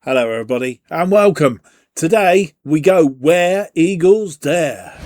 Hello everybody and welcome. Today we go Where Eagles Dare.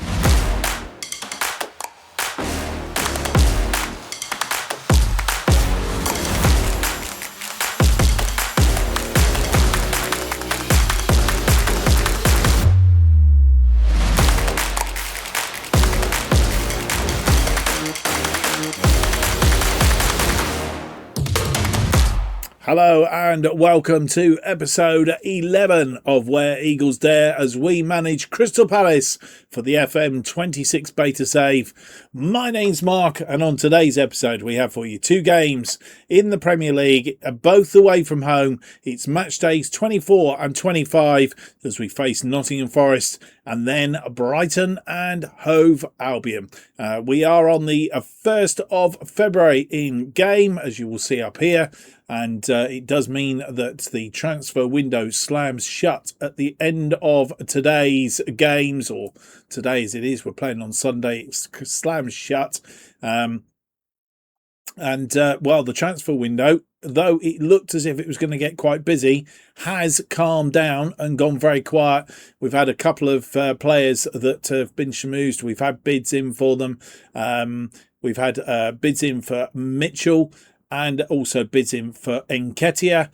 Hello and welcome to episode 11 of Where Eagles Dare as we manage Crystal Palace for the FM26 Beta Save. My name's Mark and on today's episode we have for you two games in the Premier League, both away from home. It's match days 24 and 25 as we face Nottingham Forest and then Brighton and Hove Albion. We are on the 1st of February in game, as you will see up here. And it does mean that the transfer window slams shut at the end of today's games, or today as it is, we're playing on Sunday, it slams shut. Well, the transfer window, though it looked as if it was going to get quite busy, has calmed down and gone very quiet. We've had a couple of players that have been schmoozed. We've had bids in for them. We've had bids in for Mitchell and also bids in for Nketiah.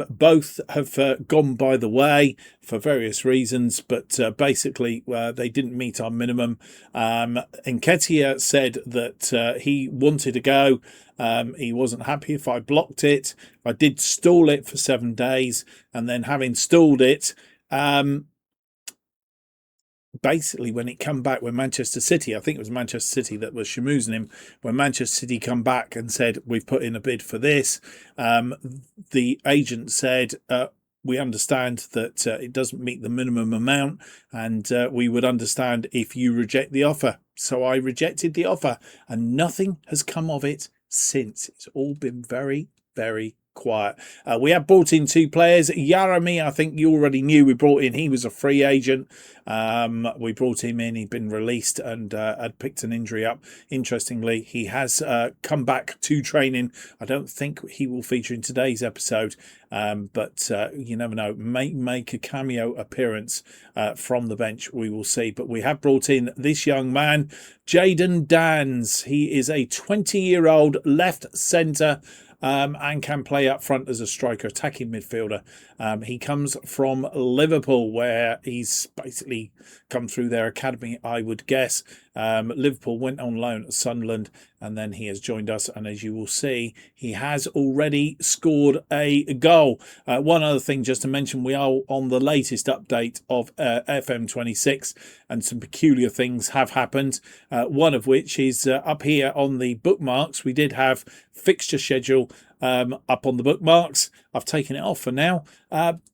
Both have gone by the way for various reasons, but basically they didn't meet our minimum. Nketiah said that he wanted to go. He wasn't happy if I blocked it. I did stall it for 7 days, and then having stalled it, basically when it come back, when Manchester City, I think it was Manchester City that was schmoozing him, when Manchester City come back and said, we've put in a bid for this, the agent said, we understand that it doesn't meet the minimum amount, and we would understand if you reject the offer. So I rejected the offer, and nothing has come of it since. It's all been very, very quiet. We have brought in two players. Yarami, I think you already knew we brought in. He was a free agent. We brought him in. He'd been released and had picked an injury up. Interestingly, he has come back to training. I don't think he will feature in today's episode, but you never know. Make a cameo appearance from the bench. We will see. But we have brought in this young man, Jayden Dans. He is a 20-year-old left centre. And can play up front as a striker, attacking midfielder. He comes from Liverpool, where he's basically come through their academy, I would guess. Liverpool went on loan at Sunderland, and then he has joined us. And as you will see, he has already scored a goal. One other thing just to mention, we are on the latest update of FM26, and some peculiar things have happened. One of which is up here on the bookmarks. We did have fixture schedule up on the bookmarks. I've taken it off for now,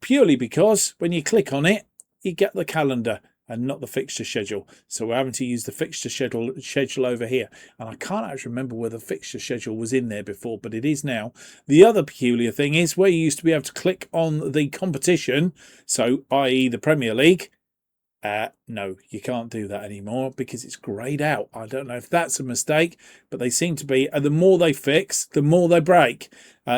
purely because when you click on it, you get the calendar and not the fixture schedule. So we're having to use the fixture schedule over here. And I can't actually remember whether the fixture schedule was in there before, but it is now. The other peculiar thing is where you used to be able to click on the competition, so i.e. the Premier League. No, you can't do that anymore because it's greyed out. I don't know if that's a mistake, but they seem to be. The more they fix, the more they break.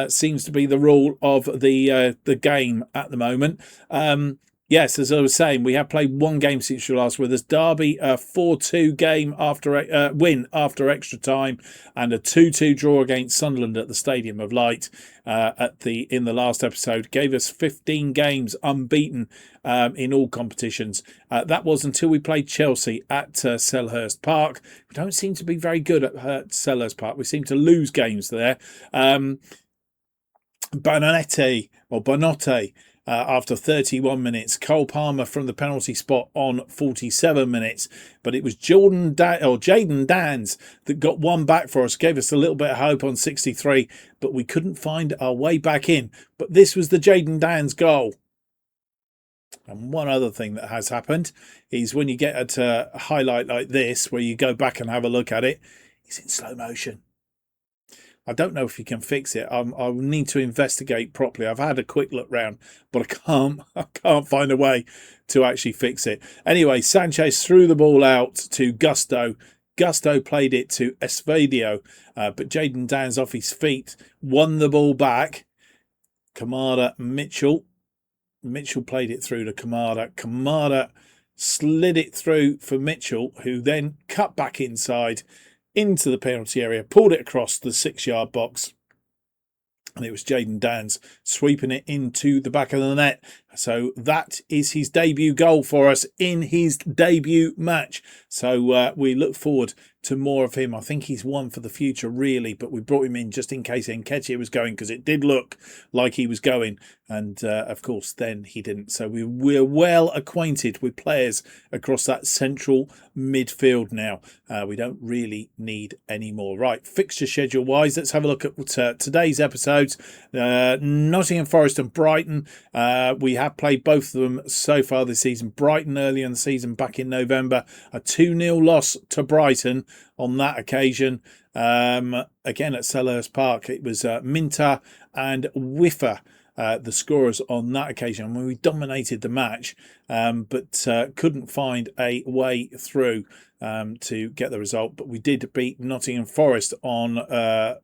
Seems to be the rule of the game at the moment. Yes, as I was saying, we have played one game since your last with us. Derby, a 4-2 game after win after extra time, and a 2-2 draw against Sunderland at the Stadium of Light in the last episode. Gave us 15 games unbeaten in all competitions. That was until we played Chelsea at Selhurst Park. We don't seem to be very good at Selhurst Park. We seem to lose games there. Bonotti. After 31 minutes, Cole Palmer from the penalty spot on 47 minutes. But it was Jayden Dans that got one back for us, gave us a little bit of hope on 63, but we couldn't find our way back in. But this was the Jayden Dans goal. And one other thing that has happened is when you get a highlight like this, where you go back and have a look at it, it's in slow motion. I don't know if you can fix it. I'll need to investigate properly. I've had a quick look round, but I can't find a way to actually fix it. Anyway, Sanchez threw the ball out to Gusto. Gusto played it to Esvedio, but Jayden Dans off his feet won the ball back. Kamada Mitchell Mitchell played it through to Kamada. Kamada slid it through for Mitchell, who then cut back inside into the penalty area, pulled it across the 6-yard box, and it was Jayden Danns sweeping it into the back of the net. So that is his debut goal for us in his debut match. So we look forward to more of him. I think he's one for the future, really, but we brought him in just in case Nketiah was going, because it did look like he was going. And, of course, then he didn't. So we're well acquainted with players across that central midfield now. We don't really need any more. Right, fixture schedule-wise, let's have a look at today's episodes. Nottingham Forest and Brighton. We have played both of them so far this season. Brighton early in the season, back in November. A 2-0 loss to Brighton on that occasion. Again at Selhurst Park, it was Minter and Whiffer, the scorers on that occasion. I mean, we dominated the match, but couldn't find a way through to get the result. But we did beat Nottingham Forest on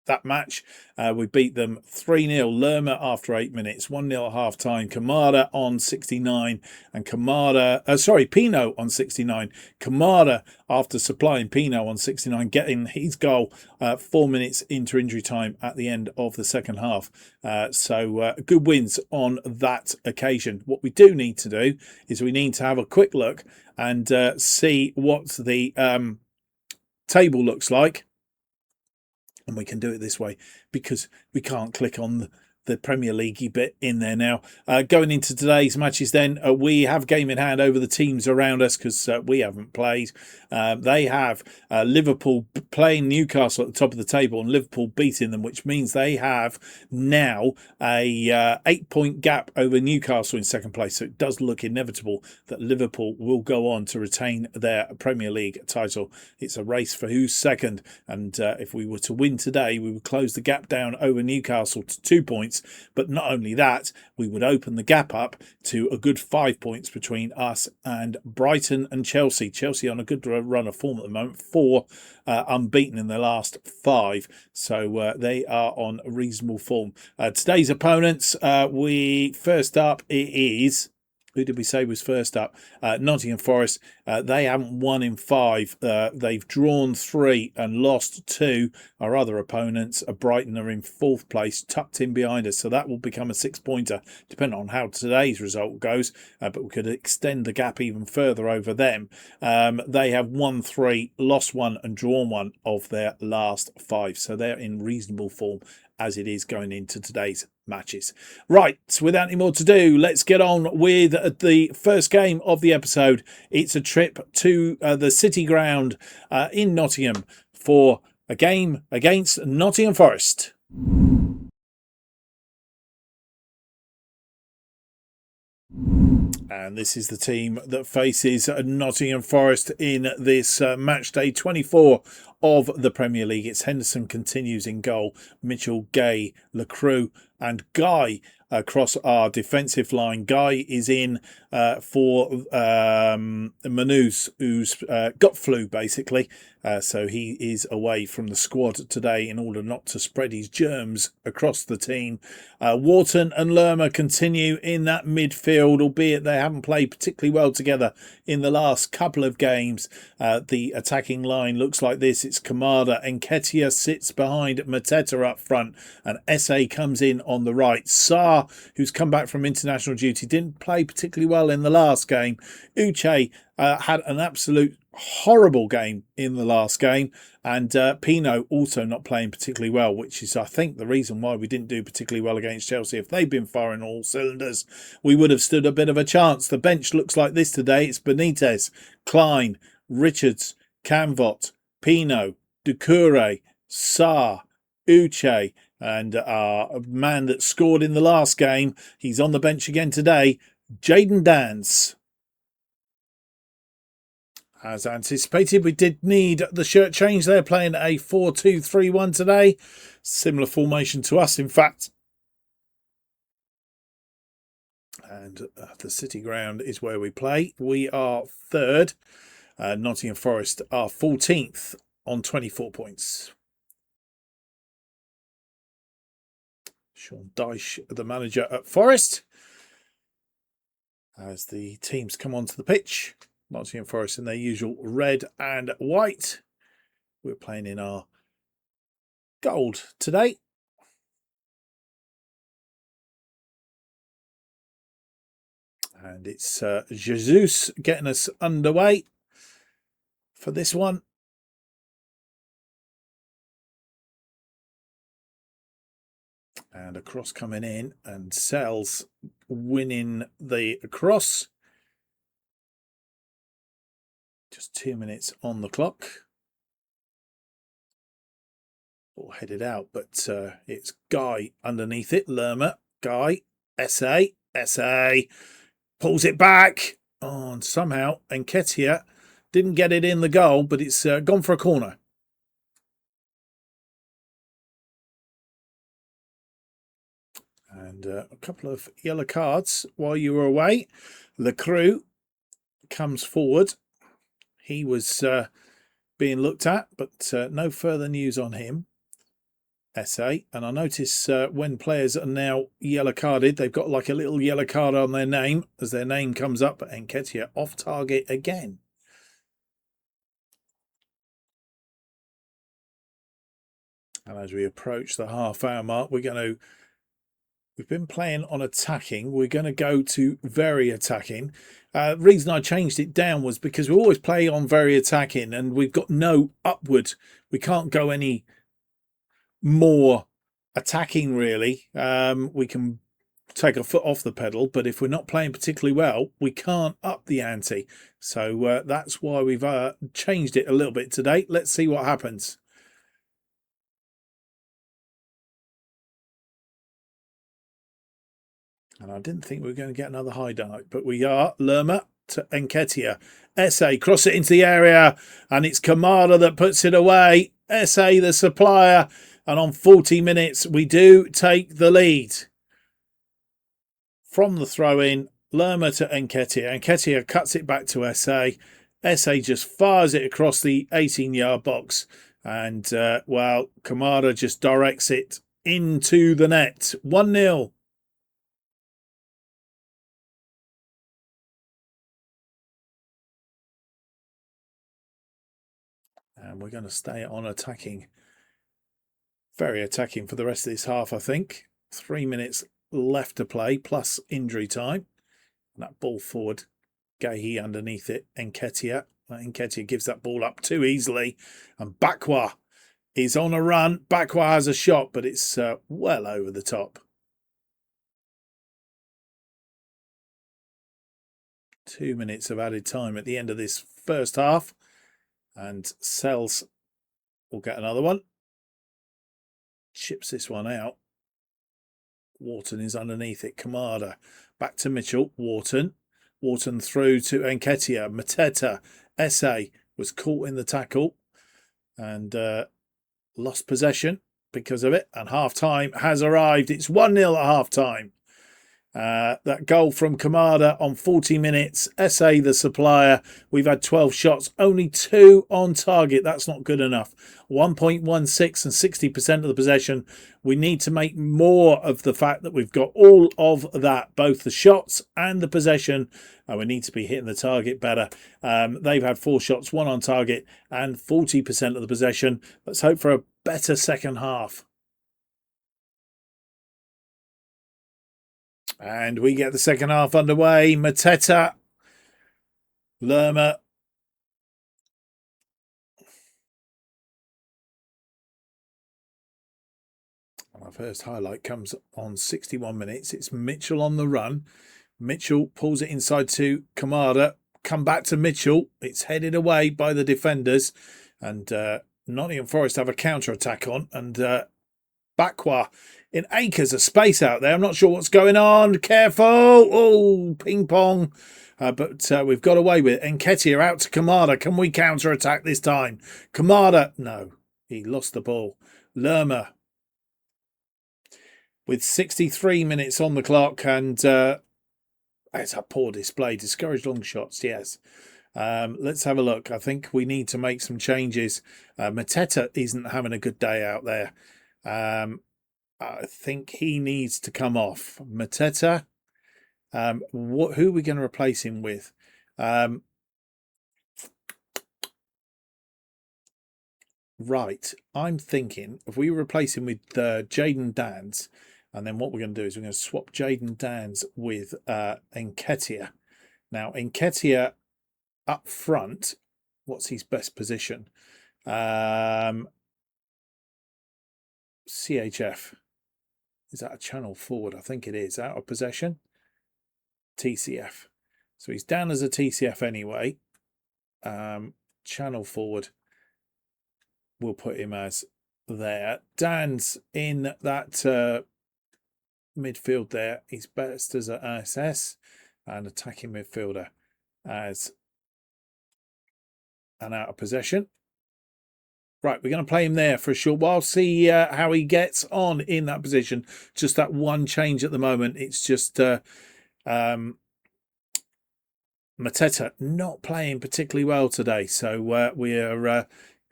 that match. We beat them 3-0. Lerma after 8 minutes, 1-0 at half time. Kamada on 69 and Pino on 69. Kamada, after supplying Pino on 69, getting his goal 4 minutes into injury time at the end of the second half. So good wins on that occasion. What we do need to do is we need to have a quick look and see what the table looks like. And we can do it this way because we can't click on the Premier League bit in there now. Going into today's matches then, we have game in hand over the teams around us because we haven't played. They have Liverpool playing Newcastle at the top of the table and Liverpool beating them, which means they have now a 8-point gap over Newcastle in second place. So it does look inevitable that Liverpool will go on to retain their Premier League title. It's a race for who's second. And if we were to win today, we would close the gap down over Newcastle to 2 points. But not only that, we would open the gap up to a good 5 points between us and Brighton and Chelsea. Chelsea on a good run of form at the moment, 4 unbeaten in their last 5. So they are on reasonable form. Today's opponents, first up, it is... Who did we say was first up? Nottingham Forest. They haven't won in 5. They've drawn 3 and lost 2. Our other opponents, Brighton, are in 4th place, tucked in behind us. So that will become a 6-pointer, depending on how today's result goes. But we could extend the gap even further over them. They have won 3, lost 1 and drawn 1 of their last 5. So they're in reasonable form as it is going into today's matches. Right, so without any more to do, let's get on with the first game of the episode. It's a trip to the City Ground in Nottingham for a game against Nottingham Forest. And this is the team that faces Nottingham Forest in this match day 24 of the Premier League. It's Henderson continues in goal. Mitchell, Gay, Lacroix and Guy across our defensive line. Guy is in for Manus, who's got flu, basically. So he is away from the squad today in order not to spread his germs across the team. Wharton and Lerma continue in that midfield, albeit they haven't played particularly well together in the last couple of games. The attacking line looks like this. It's Kamada. Nketiah sits behind Mateta up front, and SA comes in on the right. Sarr, who's come back from international duty, didn't play particularly well in the last game. Uche had an absolute horrible game in the last game, and Pino also not playing particularly well, which is, I think, the reason why we didn't do particularly well against Chelsea. If they'd been firing all cylinders, we would have stood a bit of a chance. The bench looks like this today. It's Benitez, Klein, Richards, Canvot, Pino, Doucouré, Sarr, Uche, and a man that scored in the last game. He's on the bench again today, Jayden Danns. As anticipated, we did need the shirt change. They're playing a 4-2-3-1 today. Similar formation to us, in fact. And the City Ground is where we play. We are 3rd. Nottingham Forest are 14th on 24 points. Sean Dyche, the manager at Forest. as the teams come onto the pitch. Nottingham Forest in their usual red and white. We're playing in our gold today. And it's Jesus getting us underway for this one. And a cross coming in, and Sells winning the cross. Just 2 minutes on the clock. All headed out, but it's Guy underneath it. Lerma, Guy, SA, pulls it back. Oh, and somehow Nketiah didn't get it in the goal, but it's gone for a corner. And a couple of yellow cards while you were away. Le Crew comes forward. He was being looked at, but no further news on him. SA. And I notice when players are now yellow carded, they've got like a little yellow card on their name as their name comes up. Nketiah off target again. And as we approach the half-hour mark, we've been playing on attacking. We're going to go to very attacking. The reason I changed it down was because we always play on very attacking and we've got no upward. We can't go any more attacking, really. We can take a foot off the pedal, but if we're not playing particularly well, we can't up the ante. So that's why we've changed it a little bit today. Let's see what happens. And I didn't think we were going to get another high dart, but we are. Lerma to Nketiah. SA, cross it into the area, and it's Kamada that puts it away. SA, the supplier, and on 40 minutes, we do take the lead. From the throw-in, Lerma to Nketiah. Nketiah cuts it back to SA. SA just fires it across the 18-yard box, and, well, Kamada just directs it into the net. 1-0. And we're going to stay on attacking. Very attacking for the rest of this half, I think. 3 minutes left to play, plus injury time. And that ball forward. Gahi underneath it. Nketiah. Nketiah gives that ball up too easily. And Bakwa is on a run. Bakwa has a shot, but it's well over the top. 2 minutes of added time at the end of this first half. And Sells will get another one. Chips this one out. Wharton is underneath it. Kamada back to Mitchell. Wharton through to Nketiah. Mateta. SA was caught in the tackle and lost possession because of it. And half time has arrived. It's 1-0 at half time. That goal from Kamada on 40 minutes. SA, the supplier. We've had 12 shots, only 2 on target. That's not good enough. 1.16 and 60% of the possession. We need to make more of the fact that we've got all of that, both the shots and the possession. We need to be hitting the target better. They've had 4 shots, 1 on target, and 40% of the possession. Let's hope for a better second half. And we get the second half underway. Mateta, Lerma. Our first highlight comes on 61 minutes. It's Mitchell on the run. Mitchell pulls it inside to Kamada. Come back to Mitchell. It's headed away by the defenders. And Nottingham Forest have a counter-attack on. And Bakwa in acres of space out there. I'm not sure what's going on. Careful. Oh, ping pong. But we've got away with it. Nketiah out to Kamada. Can we counter-attack this time? Kamada. No, he lost the ball. Lerma with 63 minutes on the clock. And it's a poor display. Discouraged long shots, yes. Let's have a look. I think we need to make some changes. Mateta isn't having a good day out there. I think he needs to come off. Mateta, Who are we going to replace him with? Right, I'm thinking if we replace him with Jaden Dans, and then what we're going to do is we're going to swap Jaden Dans with Nketiah. Now, Nketiah up front, what's his best position? CHF. Is that a channel forward? I think it is. Out of possession. TCF. So he's down as a TCF anyway. Channel forward. We'll put him as there. Dan's in that midfield there. He's best as an ISS and attacking midfielder as an out of possession. Right, we're going to play him there for a short while, see how he gets on in that position. Just that one change at the moment. It's just Mateta not playing particularly well today. So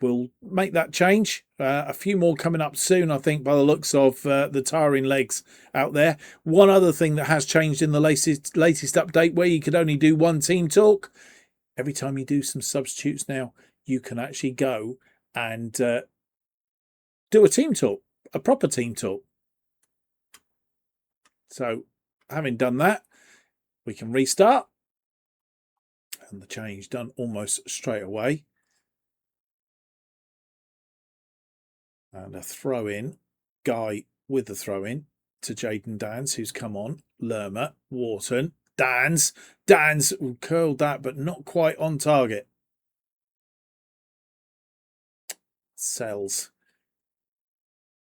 we'll make that change. A few more coming up soon, I think, by the looks of the tiring legs out there. One other thing that has changed in the latest update, where you could only do one team talk. Every time you do some substitutes now, you can actually go and do a team talk, a proper team talk. So having done that, we can restart. And the change done almost straight away. And a throw in, Guy with the throw in to Jaden Dans, who's come on. Lerma, Wharton, Dans curled that, but not quite on target. Sells.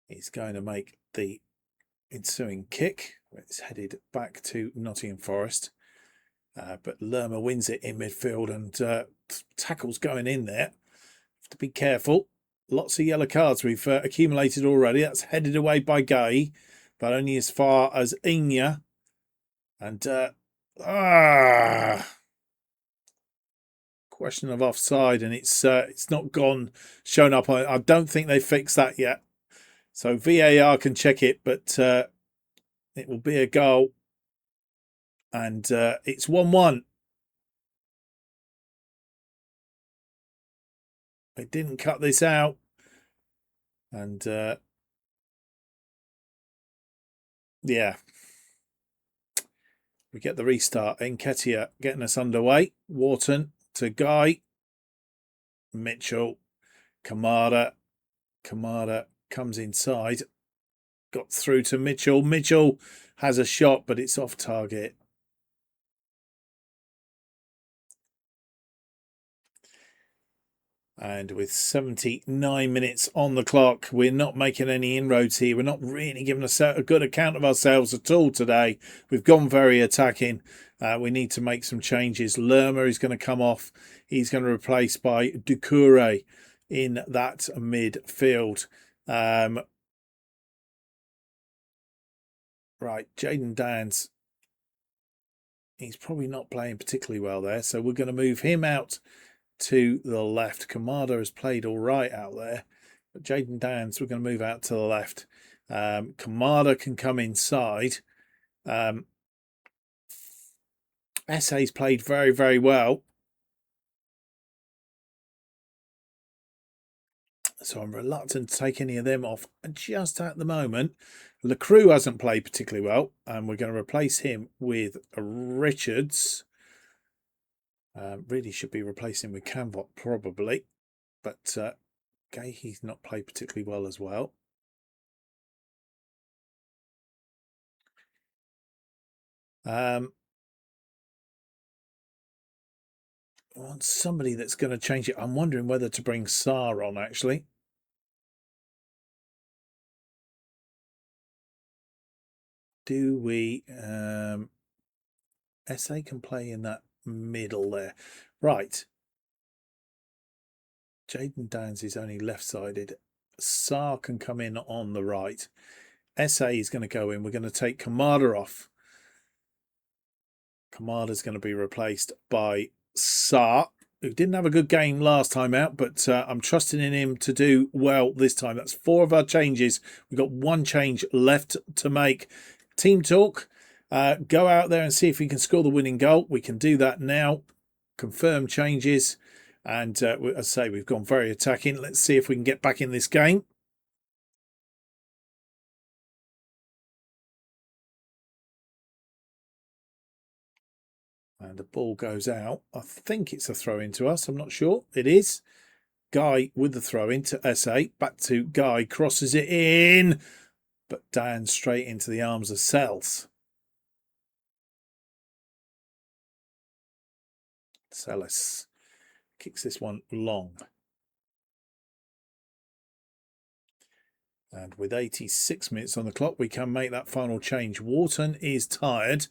He's going to make the ensuing kick. It's headed back to Nottingham Forest. But Lerma wins it in midfield and tackles going in there. Have to be careful. Lots of yellow cards we've accumulated already. That's headed away by Guy, but only as far as Inya. And question of offside, and it's not shown up. I don't think they fixed that yet. So VAR can check it, but it will be a goal. And it's 1-1. They didn't cut this out. And yeah. We get the restart. Nketiah getting us underway. Wharton to Guy. Mitchell. Kamada. Kamada comes inside. Got through to Mitchell. Mitchell has a shot, but it's off target. And with 79 minutes on the clock, we're not making any inroads here. We're not really giving a good account of ourselves at all today. We've gone very attacking. We need to make some changes. Lerma is going to come off. He's going to replace by Doucouré in that midfield. Right, Jaden Dans. He's probably not playing particularly well there, so we're going to move him out to the left. Kamada has played all right out there, but Jaden Dans, we're going to move out to the left. Kamada can come inside. Essay's played very, very well. So I'm reluctant to take any of them off just at the moment. Lacroix hasn't played particularly well, and we're going to replace him with Richards. Really should be replacing with Canvot probably, but he's not played particularly well as well. I want somebody that's going to change it. I'm wondering whether to bring Sarr on actually. Do we? SA can play in that middle there. Right. Jaden Dans is only left-sided. Sarr can come in on the right. SA is going to go in. We're going to take Kamada off. Kamada's going to be replaced by Sarr, who didn't have a good game last time out, but I'm trusting in him to do well this time. That's 4 of our changes. We've got 1 change left to make. Team talk. Go out there and see if we can score the winning goal. We can do that now. Confirm changes. And as I say, we've gone very attacking. Let's see if we can get back in this game. And the ball goes out. I think it's a throw in to us. I'm not sure. It is. Guy with the throw in to SA. Back to Guy. Crosses it in. But Dan straight into the arms of Sells. Sellis kicks this one long. And with 86 minutes on the clock, we can make that final change. Wharton is tired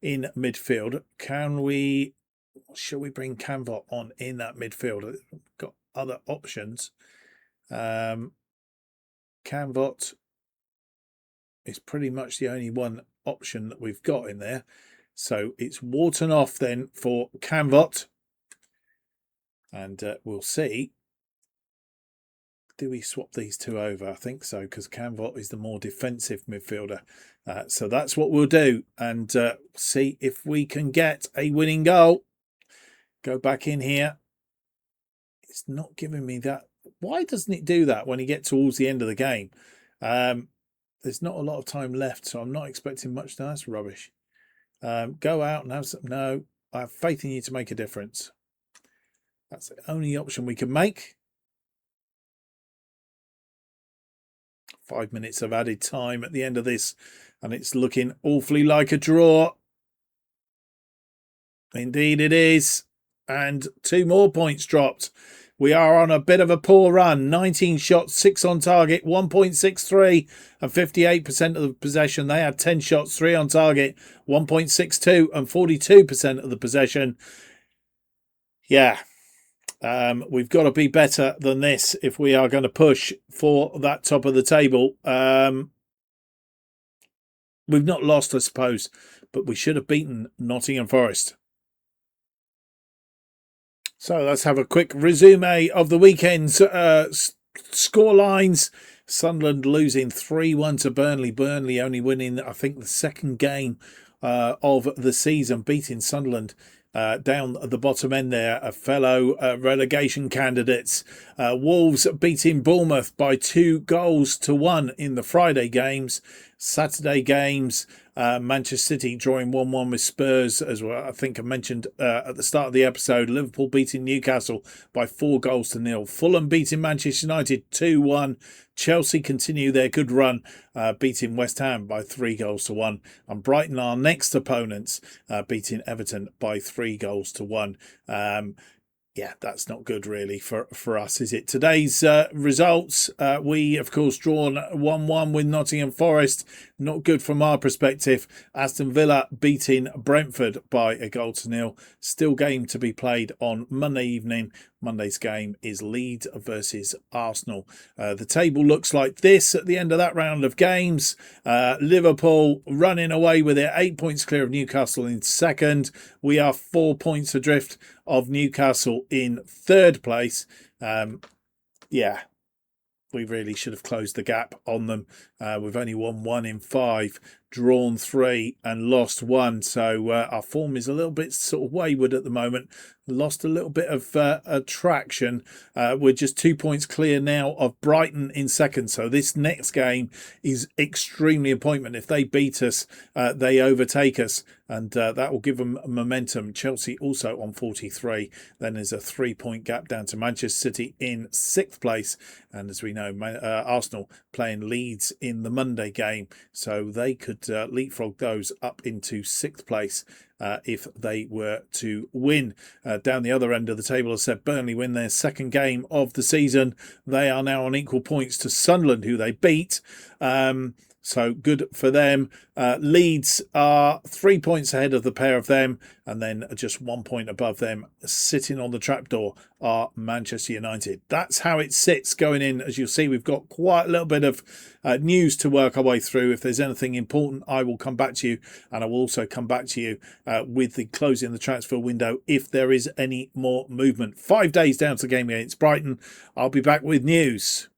in midfield. Shall we bring Canvot on in that midfield? We've got other options. Canvot is pretty much the only one option that we've got in there. So it's Wharton off then for Canvot. And we'll see. Do we swap these two over? I think so, because Canvot is the more defensive midfielder. So that's what we'll do. And see if we can get a winning goal. Go back in here. It's not giving me that. Why doesn't it do that when you get towards the end of the game? There's not a lot of time left, so I'm not expecting much. That's rubbish. Go out and have some. No, I have faith in you to make a difference. That's the only option we can make. 5 minutes of added time at the end of this, and it's looking awfully like a draw. Indeed it is. And 2 more points dropped. We are on a bit of a poor run. 19 shots, 6 on target, 1.63 and 58% of the possession. They had 10 shots, 3 on target, 1.62 and 42% of the possession. Yeah. We've got to be better than this if we are going to push for that top of the table. We've not lost, I suppose, but we should have beaten Nottingham Forest. So let's have a quick resume of the weekend's score lines. Sunderland losing 3-1 to Burnley. Burnley only winning, I think, the second game of the season, beating Sunderland down at the bottom end there, a fellow relegation candidates. Wolves beating Bournemouth by 2-1 in the Friday games. Saturday games, Manchester City drawing 1-1 with Spurs, as well. I think I mentioned at the start of the episode. Liverpool beating Newcastle by 4-0. Fulham beating Manchester United 2-1. Chelsea continue their good run, beating West Ham by 3-1. And Brighton, our next opponents, beating Everton by 3-1. Yeah, that's not good really for us, is it? Today's results, we, of course, drawn 1-1 with Nottingham Forest. Not good from our perspective. Aston Villa beating Brentford by 1-0. Still game to be played on Monday evening. Monday's game is Leeds versus Arsenal. The table looks like this at the end of that round of games. Liverpool running away with it, 8 points clear of Newcastle in second. We are 4 points adrift of Newcastle in third place. Yeah, we really should have closed the gap on them. We've only won 1 in 5, drawn 3 and lost 1. So our form is a little bit sort of wayward at the moment. Lost a little bit of traction. We're just 2 points clear now of Brighton in second. So this next game is extremely important. If they beat us, they overtake us, and that will give them momentum. Chelsea also on 43. Then there's a 3-point gap down to Manchester City in 6th place. And as we know, Arsenal playing Leeds in the Monday game. So they could leapfrog those up into 6th place. If they were to win. Down the other end of the table, as I said, Burnley win their second game of the season. They are now on equal points to Sunderland, who they beat. So good for them. Leeds are 3 points ahead of the pair of them, and then just 1 point above them, sitting on the trapdoor, are Manchester United. That's how it sits going in. As you'll see, we've got quite a little bit of news to work our way through. If there's anything important, I will come back to you, and I will also come back to you with the closing the transfer window if there is any more movement. 5 days down to the game against Brighton. I'll be back with news.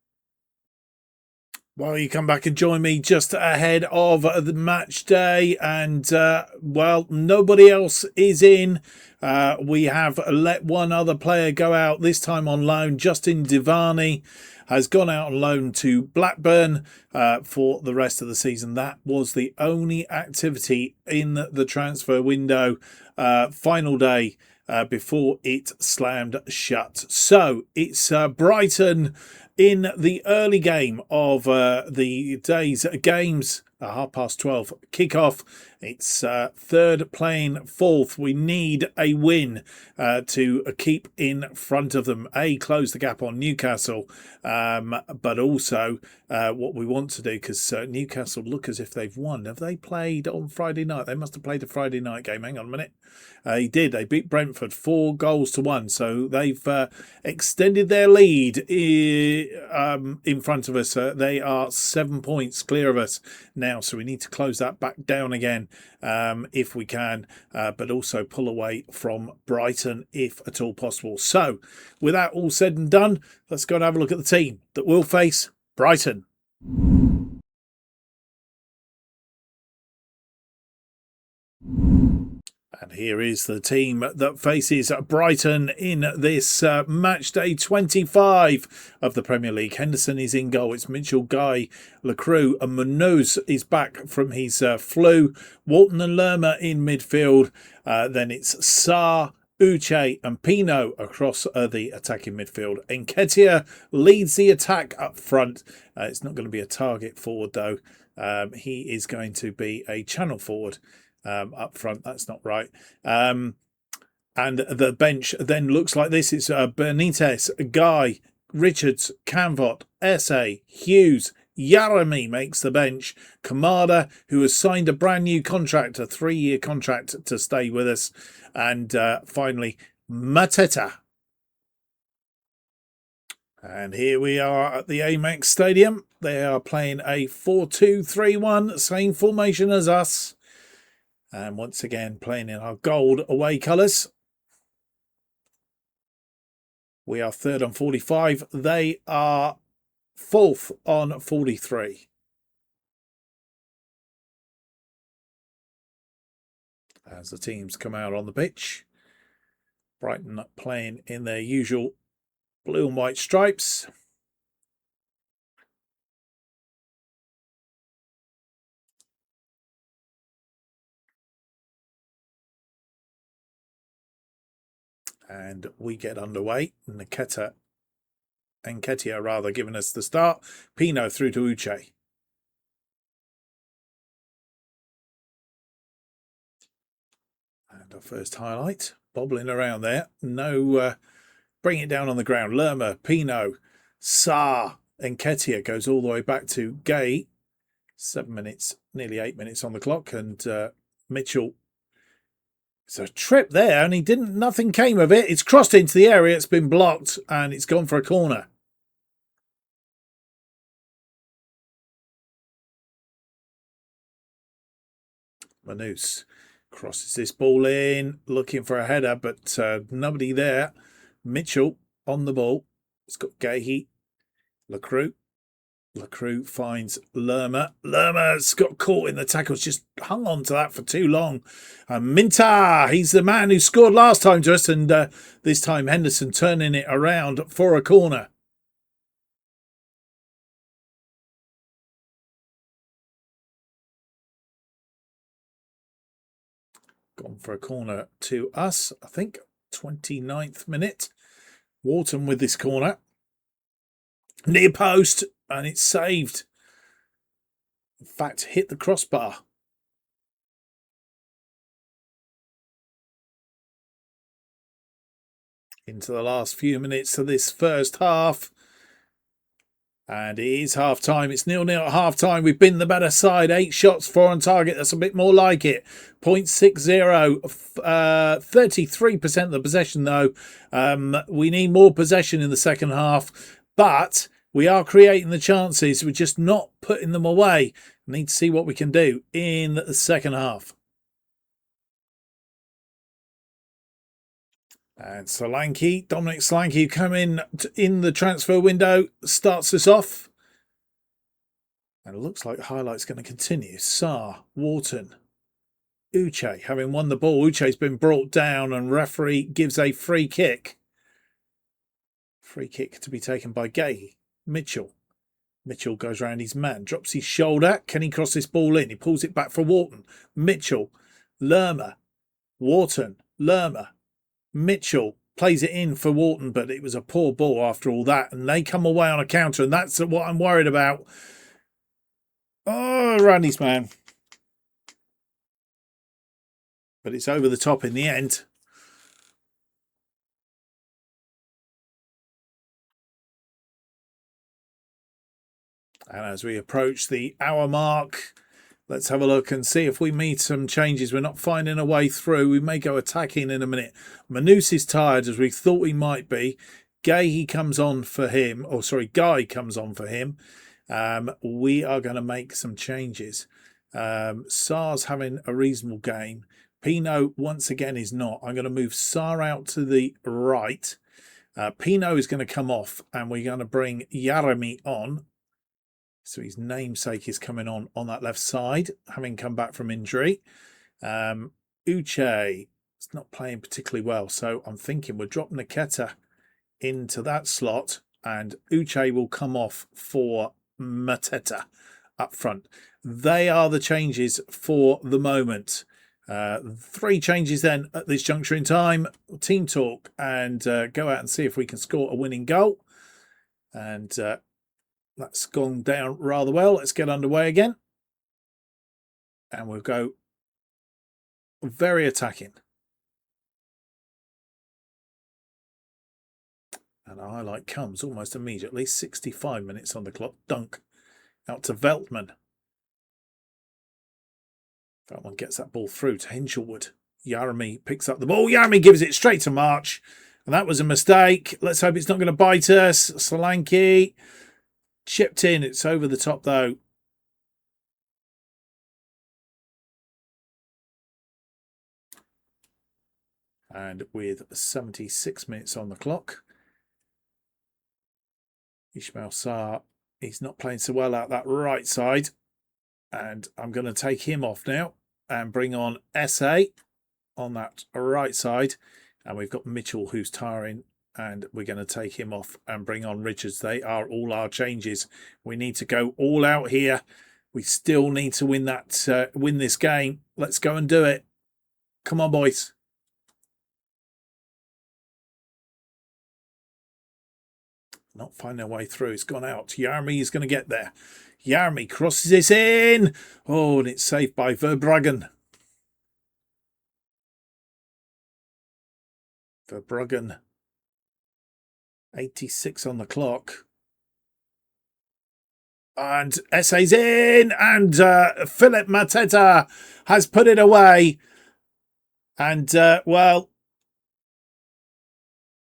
Well, you come back and join me just ahead of the match day, and well, nobody else is in. We have let one other player go out, this time on loan. Justin Divani has gone out on loan to Blackburn for the rest of the season. That was the only activity in the transfer window, final day before it slammed shut. So it's Brighton in the early game of the day's games, a 12:30 kickoff. It's third playing fourth. We need a win to keep in front of them. Close the gap on Newcastle, but also what we want to do, because Newcastle look as if they've won. Have they played on Friday night? They must have played a Friday night game. Hang on a minute. They did. They beat Brentford 4-1. So they've extended their lead in front of us. They are 7 points clear of us now. So we need to close that back down again if we can, but also pull away from Brighton if at all possible. So with that all said and done, let's go and have a look at the team that will face Brighton. And here is the team that faces Brighton in this match day 25 of the Premier League. Henderson is in goal. It's Mitchell, Guy, Lacroix, and Munoz is back from his flu. Walton and Lerma in midfield. Then it's Sarr, Uche and Pino across the attacking midfield. Nketiah leads the attack up front. It's not going to be a target forward though. He is going to be a channel forward. Up front, that's not right. And the bench then looks like this. It's Benitez, Guy, Richards, Canvot, Esse, Hughes, Yarami makes the bench. Kamada, who has signed a brand new contract, a 3-year contract to stay with us. And finally, Mateta. And here we are at the Amex Stadium. They are playing a 4-2-3-1, same formation as us. And once again, playing in our gold away colours. We are third on 45. They are fourth on 43. As the teams come out on the pitch. Brighton playing in their usual blue and white stripes. And we get underway. Nketiah giving us the start. Pino through to Uche. And our first highlight. Bobbling around there. No, bring it down on the ground. Lerma, Pino, Sarr, Nketiah goes all the way back to Gay. 7 minutes, nearly 8 minutes on the clock. And Mitchell. It's a trip there, and nothing came of it. It's crossed into the area, it's been blocked, and it's gone for a corner. Manus crosses this ball in, looking for a header, but nobody there. Mitchell on the ball. It's got Gahey, Lacroix. Lacroix finds Lerma. Lerma's got caught in the tackles, just hung on to that for too long. Minta, he's the man who scored last time to us, and this time Henderson turning it around for a corner. Gone for a corner to us, I think. 29th minute. Wharton with this corner. Near post. And it's saved. In fact, hit the crossbar. Into the last few minutes of this first half. And it is half time. It's 0-0 at half time. We've been the better side. 8 shots, 4 on target. That's a bit more like it. 0.60. 33% of the possession, though. We need more possession in the second half. But we are creating the chances. We're just not putting them away. We need to see what we can do in the second half. And Solanke, Dominic Solanke, come in the transfer window, starts us off. And it looks like the highlight's going to continue. Sarr, Wharton, Uche having won the ball. Uche's been brought down and referee gives a free kick. Free kick to be taken by Gay. Mitchell. Mitchell goes round his man, drops his shoulder. Can he cross this ball in? He pulls it back for Wharton. Mitchell, Lerma, Wharton, Lerma, Mitchell plays it in for Wharton, but it was a poor ball after all that. And they come away on a counter, and that's what I'm worried about. Oh, Randy's man. But it's over the top in the end. And as we approach the hour mark, let's have a look and see if we meet some changes. We're not finding a way through. We may go attacking in a minute. Manus is tired, as we thought he might be. Guy comes on for him. We are going to make some changes. Sarr's having a reasonable game. Pino, once again, is not. I'm going to move Sarr out to the right. Pino is going to come off, and we're going to bring Yaremi on. So his namesake is coming on that left side, having come back from injury. Uche is not playing particularly well, so I'm thinking we'll drop Nketiah into that slot, and Uche will come off for Mateta up front. They are the changes for the moment. 3 changes then at this juncture in time. Team talk and go out and see if we can score a winning goal. And that's gone down rather well. Let's get underway again. And we'll go very attacking. And a highlight comes almost immediately. 65 minutes on the clock. Dunk out to Veltman. Veltman gets that ball through to Hinchelwood. Yaremi picks up the ball. Yaremi gives it straight to March. And that was a mistake. Let's hope it's not going to bite us. Solanke chipped in. It's over the top, though. And with 76 minutes on the clock, Ismail Sarr, he's not playing so well out that right side. And I'm going to take him off now and bring on SA on that right side. And we've got Mitchell, who's tiring. And we're going to take him off and bring on Richards. They are all our changes. We need to go all out here. We still need to win this game. Let's go and do it. Come on, boys. Not finding a way through. It's gone out. Yarmi is going to get there. Yarmi crosses this in. Oh, and it's saved by Verbruggen. Verbruggen. 86 on the clock. And SA's in. And Philip Mateta has put it away. And, well,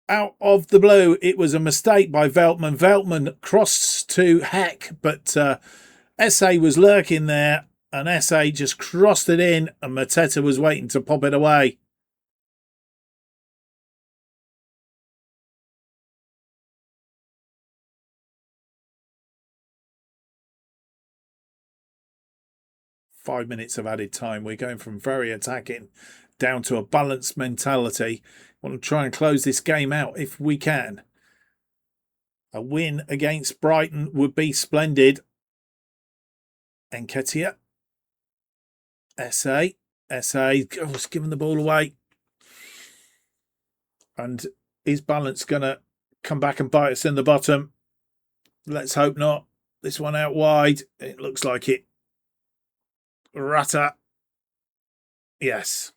out of the blue, it was a mistake by Veltman. Veltman crossed to Heck, but SA was lurking there. And SA just crossed it in. And Mateta was waiting to pop it away. Five minutes of added time. We're going from very attacking down to a balanced mentality. Want to try and close this game out if we can. A win against Brighton would be splendid. Nketiah. SA. It's giving the ball away. And is balance going to come back and bite us in the bottom? Let's hope not. This one out wide. It looks like it. Rata. Yes.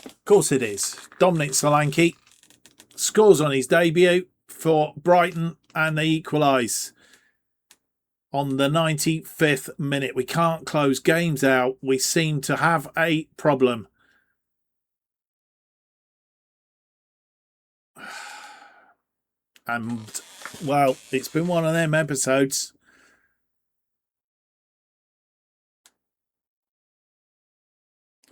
Of course it is. Dominic Solanke scores on his debut for Brighton and they equalise on the 95th minute. We can't close games out. We seem to have a problem. And, well, it's been one of them episodes.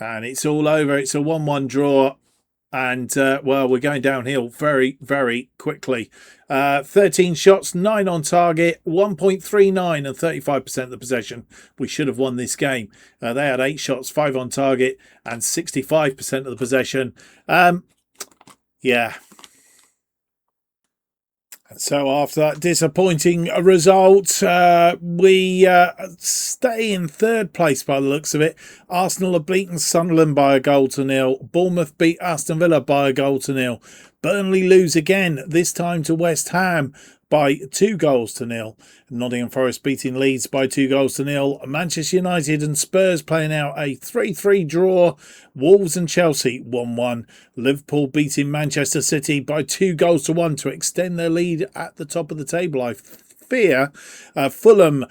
And it's all over. It's a 1-1 draw. And, well, we're going downhill very, very quickly. 13 shots, 9 on target, 1.39 and 35% of the possession. We should have won this game. They had 8 shots, 5 on target and 65% of the possession. Yeah. So after that disappointing result, we stay in third place by the looks of it. Arsenal have beaten Sunderland by 1-0. Bournemouth beat Aston Villa by 1-0. Burnley lose again, this time to West Ham by 2-0. Nottingham Forest beating Leeds by 2-0. Manchester United and Spurs playing out a 3-3 draw. Wolves and Chelsea 1-1. Liverpool beating Manchester City by 2-1 to extend their lead at the top of the table. I fear Fulham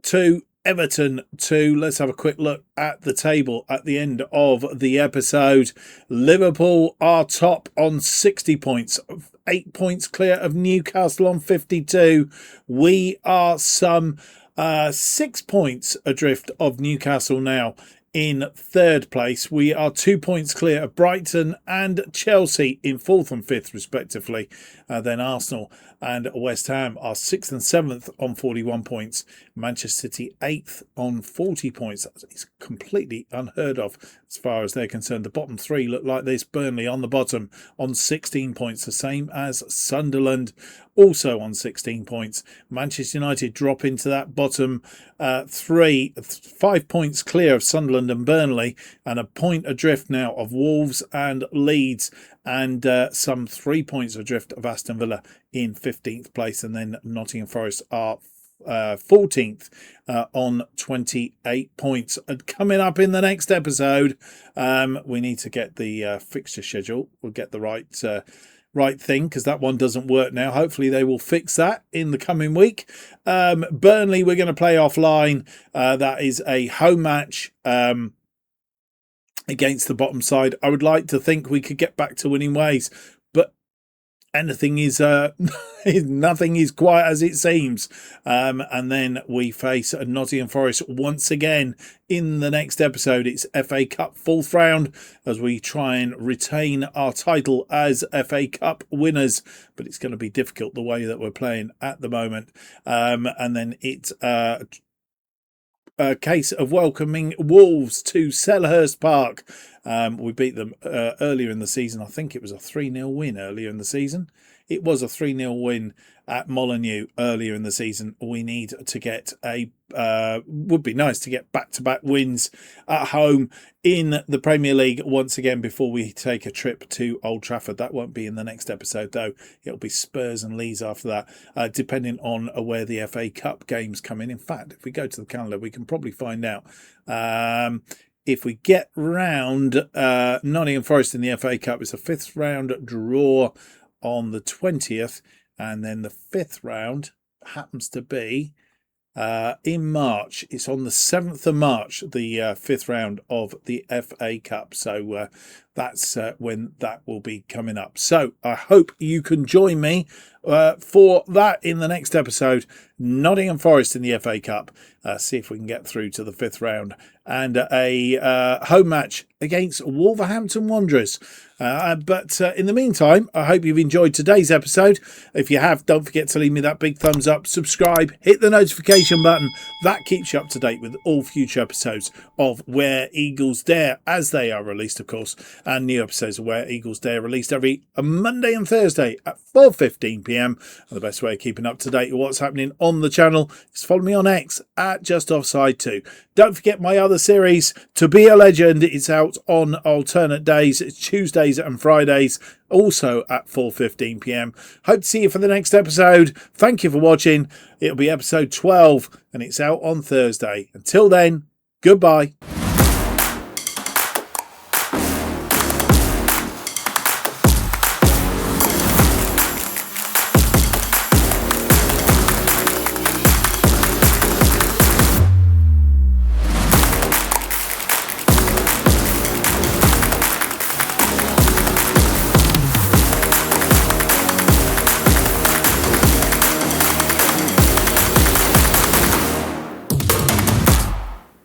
2, Everton 2. Let's have a quick look at the table at the end of the episode. Liverpool are top on 60 points, 8 points clear of Newcastle on 52. We are some 6 points adrift of Newcastle now in third place. We are 2 points clear of Brighton and Chelsea in fourth and fifth respectively. Then Arsenal and West Ham are 6th and 7th on 41 points. Manchester City 8th on 40 points. It's completely unheard of as far as they're concerned. The bottom 3 look like this. Burnley on the bottom on 16 points, the same as Sunderland, also on 16 points. Manchester United drop into that bottom 3, 5 points clear of Sunderland and Burnley, and a point adrift now of Wolves and Leeds, and some 3 points adrift of Aston Villa in 15th place. And then Nottingham Forest are 14th on 28 points. And coming up in the next episode, we need to get the fixture schedule. We'll get the right thing, because that one doesn't work now. Hopefully they will fix that in the coming week. Burnley we're going to play offline. That is a home match against the bottom side. I would like to think we could get back to winning ways, but anything is nothing is quite as it seems. And then we face Nottingham Forest once again in the next episode. It's FA Cup 4th round as we try and retain our title as FA Cup winners, but it's going to be difficult the way that we're playing at the moment. And then it's a case of welcoming Wolves to Selhurst Park. We beat them earlier in the season. I think it was a 3-0 win earlier in the season. It was a 3-0 win at Molineux earlier in the season. We need to get would be nice to get back-to-back wins at home in the Premier League once again before we take a trip to Old Trafford. That won't be in the next episode though. It'll be Spurs and Leeds after that, depending on where the FA Cup games come in. In fact, if we go to the calendar, we can probably find out. If we get round Nottingham Forest in the FA Cup, it's a 5th round draw on the 20th, and then the 5th round happens to be in March. It's on the 7th of March, the 5th round of the FA Cup. So that's when that will be coming up. So I hope you can join me for that in the next episode. Nottingham Forest in the FA Cup. See if we can get through to the 5th round, and a home match against Wolverhampton Wanderers. But in the meantime, I hope you've enjoyed today's episode. If you have, don't forget to leave me that big thumbs up, subscribe, hit the notification button. That keeps you up to date with all future episodes of Where Eagles Dare, as they are released, of course. And new episodes of Where Eagles Dare released every Monday and Thursday at 4:15 p.m. And the best way of keeping up to date with what's happening on the channel is follow me on X at JustOffside2. Don't forget my other series, To Be a Legend. It's out on alternate days. It's Tuesdays and Fridays, also at 4:15 p.m. Hope to see you for the next episode. Thank you for watching. It'll be episode 12 and it's out on Thursday. Until then, goodbye.